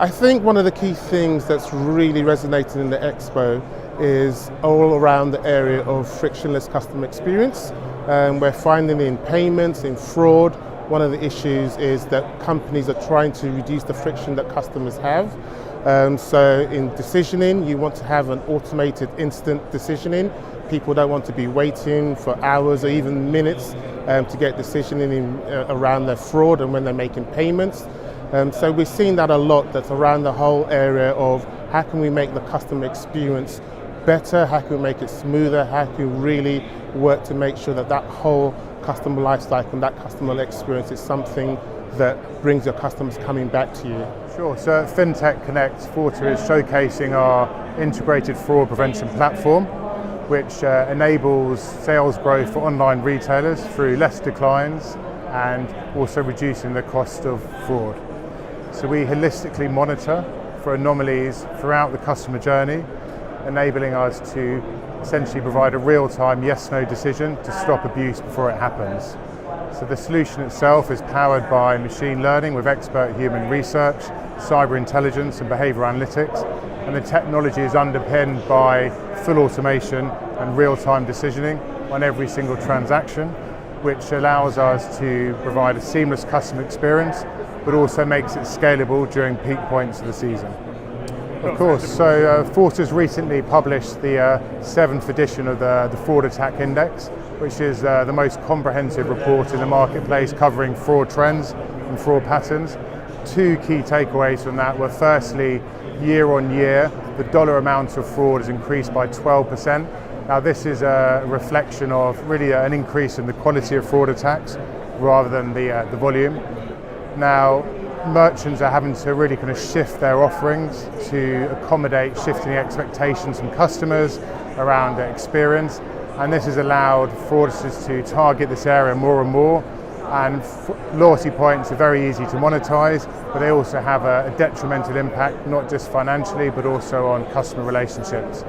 I think one of the key things that's really resonating in the expo is all around the area of frictionless customer experience. We're finding in payments, in fraud, one of the issues is that companies are trying to reduce the friction that customers have. So in decisioning, you want to have an automated instant decisioning. People don't want to be waiting for hours or even minutes to get decisioning around their fraud and when they're making payments. So we're seeing that a lot, that's around the whole area of how can we make the customer experience better, how can we make it smoother, how can we really work to make sure that that whole customer life cycle and that customer experience is something that brings your customers coming back to you. Sure, so at Fintech Connect, Forter is showcasing our integrated fraud prevention platform, which enables sales growth for online retailers through less declines and also reducing the cost of fraud. So we holistically monitor for anomalies throughout the customer journey, enabling us to essentially provide a real-time yes-no decision to stop abuse before it happens. So the solution itself is powered by machine learning with expert human research, cyber intelligence and behavioral analytics, and the technology is underpinned by full automation and real-time decisioning on every single transaction, which allows us to provide a seamless customer experience, but also makes it scalable during peak points of the season. Of course, so Forter's recently published the 7th edition of the Fraud Attack Index, which is the most comprehensive report in the marketplace covering fraud trends and fraud patterns. Two key takeaways from that were, firstly, year on year, the dollar amount of fraud has increased by 12%. Now this is a reflection of really an increase in the quality of fraud attacks rather than the volume. Now, merchants are having to really kind of shift their offerings to accommodate shifting expectations from customers around their experience, and this has allowed fraudsters to target this area more and more. And loyalty points are very easy to monetize, but they also have a detrimental impact, not just financially, but also on customer relationships.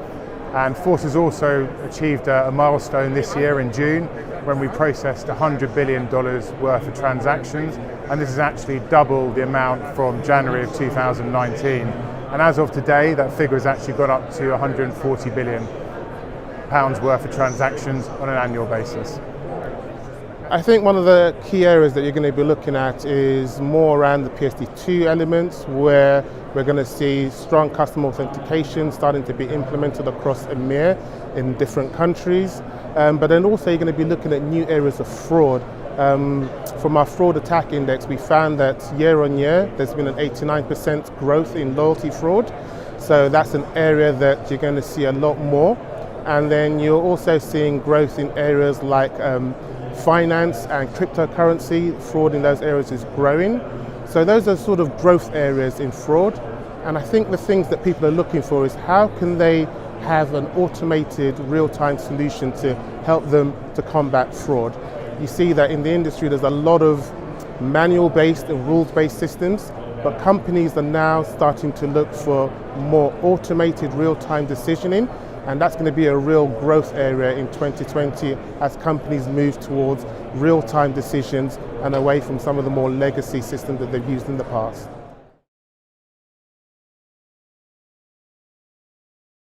And Forter's also achieved a milestone this year in June when we processed $100 billion worth of transactions, and this is actually double the amount from January of 2019. And as of today, that figure has actually gone up to £140 billion worth of transactions on an annual basis. I think one of the key areas that you're going to be looking at is more around the PSD2 elements, where we're going to see strong customer authentication starting to be implemented across EMEA in different countries. But then also you're going to be looking at new areas of fraud. From our fraud attack index, we found that year on year there's been an 89% growth in loyalty fraud. So that's an area that you're going to see a lot more. And then you're also seeing growth in areas like finance and cryptocurrency. Fraud in those areas is growing. So those are sort of growth areas in fraud. And I think the things that people are looking for is how can they have an automated real-time solution to help them to combat fraud. You see that in the industry there's a lot of manual-based and rules-based systems, but companies are now starting to look for more automated real-time decisioning, and that's going to be a real growth area in 2020 as companies move towards real-time decisions and away from some of the more legacy systems that they've used in the past.